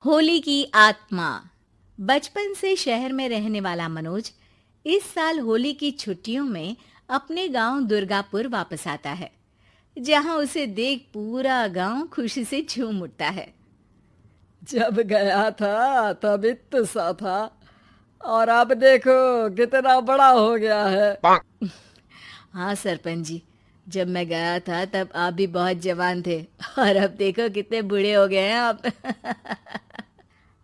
होली की आत्मा। बचपन से शहर में रहने वाला मनोज इस साल होली की छुट्टियों में अपने गांव दुर्गापुर वापस आता है, जहां उसे देख पूरा गांव खुशी से झूम उठता है। जब गया था तब इतना सा था और अब देखो कितना बड़ा हो गया है। हाँ सरपंच जी, जब मैं गया था तब आप भी बहुत जवान थे और अब देखो कितने बूढ़े हो गए हैं आप।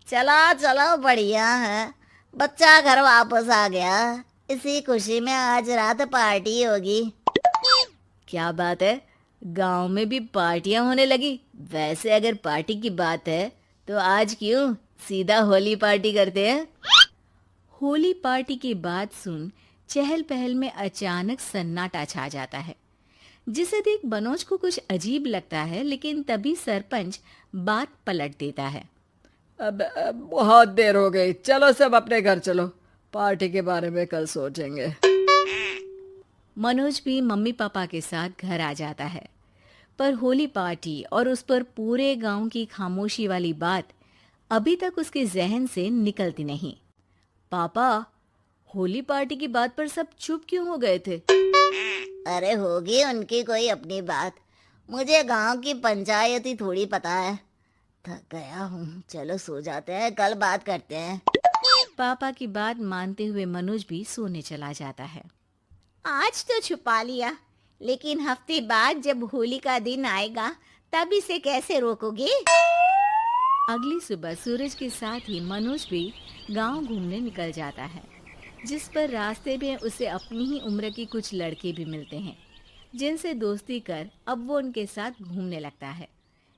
चलो चलो बढ़िया है। बच्चा घर वापस आ गया। इसी खुशी में आज रात पार्टी होगी। क्या बात है, गांव में भी पार्टियां होने लगी। वैसे अगर पार्टी की बात है तो आज क्यों सीधा होली पार्टी करते हैं। होली पार्टी की बात सुन चहल पहल में अचानक सन्नाटा छा जाता है, जिसे देख मनोज को कुछ अजीब लगता है, लेकिन तभी सरपंच बात पलट देता है। अब बहुत देर हो गई, चलो सब अपने घर चलो, पार्टी के बारे में कल सोचेंगे। मनोज भी मम्मी पापा के साथ घर आ जाता है, पर होली पार्टी और उस पर पूरे गांव की खामोशी वाली बात अभी तक उसके जहन से निकलती नहीं। पापा, होली पार्टी की बात पर सब चुप क्यों हो गए थे? अरे होगी उनकी कोई अपनी बात। मुझे गांव की पंचायत ही थोड़ी पता है। थक गया हूँ, चलो सो जाते हैं, कल बात करते हैं। पापा की बात मानते हुए मनोज भी सोने चला जाता है। आज तो छुपा लिया, लेकिन हफ्ते बाद जब होली का दिन आएगा तब इसे कैसे रोकोगे? अगली सुबह सूरज के साथ ही मनोज भी गांव घूमने निकल जाता है, जिस पर रास्ते में उसे अपनी ही उम्र के कुछ लड़के भी मिलते हैं, जिनसे दोस्ती कर अब वो उनके साथ घूमने लगता है।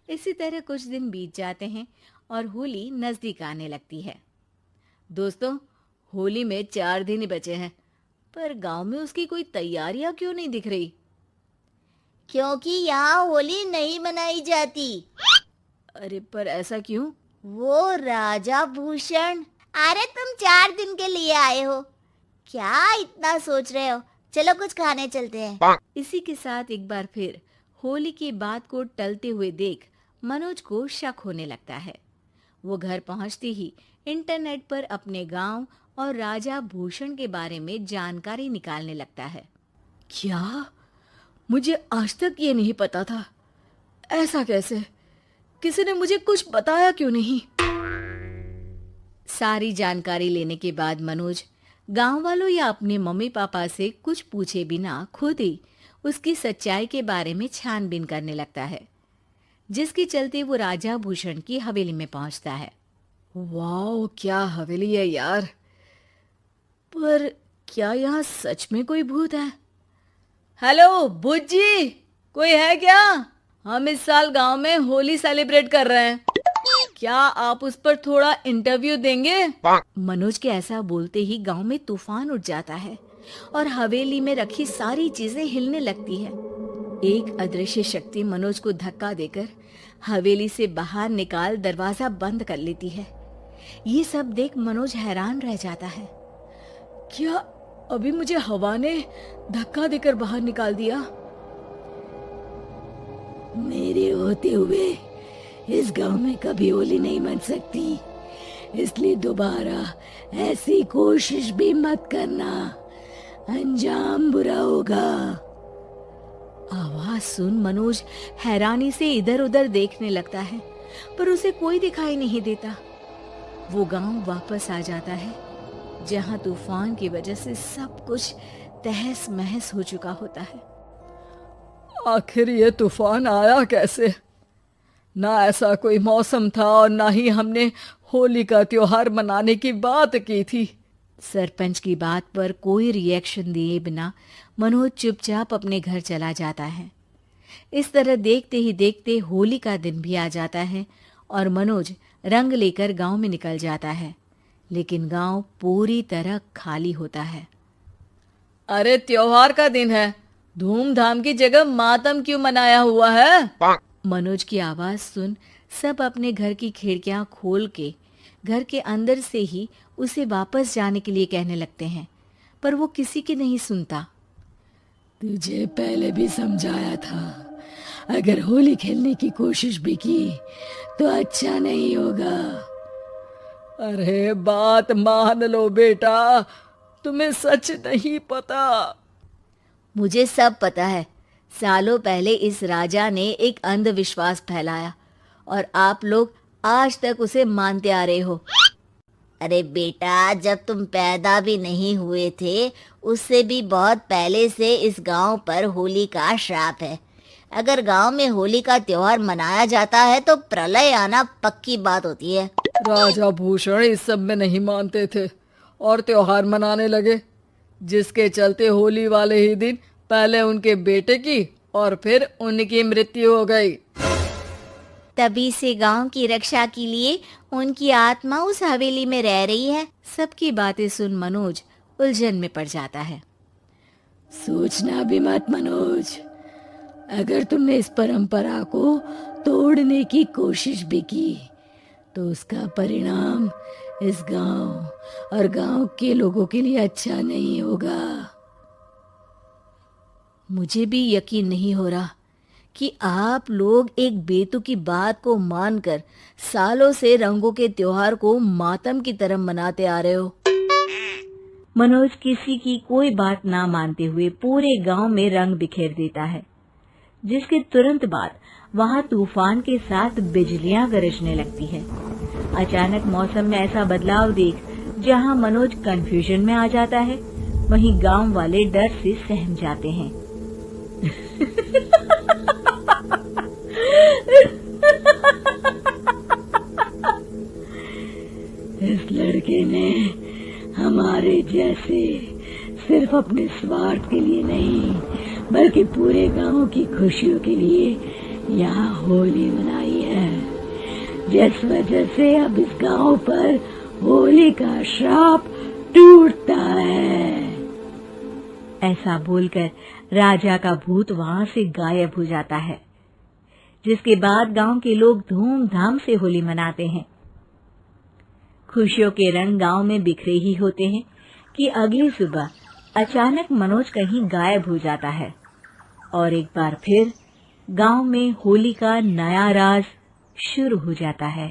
इसी तरह कुछ दिन बीत जाते हैं और होली नजदीक आने लगती है। दोस्तों, होली में 4 दिन ही बचे हैं, पर गांव में उसकी कोई तैयारियां क्यों नहीं दिख रही? क्योंकि यहाँ होली नहीं मनाई जाती। अरे पर ऐसा क्यों? वो राजा भूषण। अरे तुम 4 दिन के लिए आए हो, क्या इतना सोच रहे हो? चलो कुछ खाने चलते हैं। इसी के साथ एक बार फिर होली की बात को टलते हुए देख मनोज को शक होने लगता है। वो घर पहुंचते ही इंटरनेट पर अपने गांव और राजा भूषण के बारे में जानकारी निकालने लगता है। क्या? मुझे आज तक ये नहीं पता था। ऐसा कैसे? किसी ने मुझे कुछ बताया क्यों नहीं? सारी जानकारी लेने के बाद मनोज गांव वालों या अपने मम्मी पापा से कुछ पूछे बिना खुद ही उसकी सच्चाई के बारे में छानबीन करने लगता है, जिसके चलते वो राजा भूषण की हवेली में पहुंचता है। वाह, क्या हवेली है यार। पर क्या यहाँ सच में कोई भूत है? हेलो भूत जी, कोई है क्या? हम इस साल गांव में होली सेलिब्रेट कर रहे हैं, क्या आप उस पर थोड़ा इंटरव्यू देंगे? मनोज के ऐसा बोलते ही गांव में तूफान उठ जाता है और हवेली में रखी सारी चीजें हिलने लगती है। एक अदृश्य शक्ति मनोज को धक्का देकर हवेली से बाहर निकाल दरवाजा बंद कर लेती है। ये सब देख मनोज हैरान रह जाता है। क्या अभी मुझे हवा ने धक्का देकर बाहर निकाल दिया? मेरे होते हुए इस गांव में कभी होली नहीं मन सकती, इसलिए दोबारा ऐसी कोशिश भी मत करना, अंजाम बुरा होगा। आवाज सुन मनोज हैरानी से इधर उधर देखने लगता है, पर उसे कोई दिखाई नहीं देता। वो गांव वापस आ जाता है, जहां तूफान की वजह से सब कुछ तहस महस हो चुका होता है। आखिर ये तूफान आया कैसे? ना ऐसा कोई मौसम था और ना ही हमने होली का त्योहार मनाने की बात की थी। सरपंच की बात पर कोई रिएक्शन दिए बिना मनोज चुपचाप अपने घर चला जाता है। इस तरह देखते ही देखते होली का दिन भी आ जाता है और मनोज रंग लेकर गांव में निकल जाता है, लेकिन गांव पूरी तरह खाली होता है। अरे त्योहार का दिन है, धूमधाम की जगह मातम क्यों मनाया हुआ है? मनोज की आवाज सुन सब अपने घर की खिड़कियां खोल के घर के अंदर से ही उसे वापस जाने के लिए कहने लगते हैं, पर वो किसी की नहीं सुनता। तुझे पहले भी समझाया था, अगर होली खेलने की कोशिश भी की तो अच्छा नहीं होगा। अरे बात मान लो बेटा, तुम्हें सच नहीं पता। मुझे सब पता है। सालों पहले इस राजा ने एक अंधविश्वास फैलाया और आप लोग आज तक उसे मानते आ रहे हो। अरे बेटा, जब तुम पैदा भी नहीं हुए थे उससे भी बहुत पहले से इस गांव पर होली का श्राप है। अगर गांव में होली का त्योहार मनाया जाता है तो प्रलय आना पक्की बात होती है। राजा भूषण इस सब में नहीं मानते थे और त्योहार मनाने लगे, जिसके चलते होली वाले ही दिन पहले उनके बेटे की और फिर उनकी मृत्यु हो गई। तभी से गांव की रक्षा के लिए उनकी आत्मा उस हवेली में रह रही है। सबकी बातें सुन मनोज उलझन में पड़ जाता है। सोचना भी मत मनोज, अगर तुमने इस परंपरा को तोड़ने की कोशिश भी की तो उसका परिणाम इस गांव और गांव के लोगों के लिए अच्छा नहीं होगा। मुझे भी यकीन नहीं हो रहा कि आप लोग एक बेतुकी बात को मानकर सालों से रंगों के त्योहार को मातम की तरह मनाते आ रहे हो। मनोज किसी की कोई बात ना मानते हुए पूरे गांव में रंग बिखेर देता है, जिसके तुरंत बाद वहां तूफान के साथ बिजलियां गरजने लगती है। अचानक मौसम में ऐसा बदलाव देख जहां मनोज कंफ्यूजन में आ जाता है, वहीं गांव वाले डर से सहम जाते हैं। इस लड़के ने हमारे जैसे सिर्फ अपने स्वार्थ के लिए नहीं बल्कि पूरे गांव की खुशियों के लिए यहाँ होली मनाई है, जिस वजह से अब इस गांव पर होली का श्राप टूटता है। ऐसा बोलकर राजा का भूत वहां से गायब हो जाता है, जिसके बाद गांव के लोग धूमधाम से होली मनाते हैं। खुशियों के रंग गांव में बिखरे ही होते हैं कि अगली सुबह अचानक मनोज कहीं गायब हो जाता है और एक बार फिर गांव में होली का नया राज शुरू हो जाता है।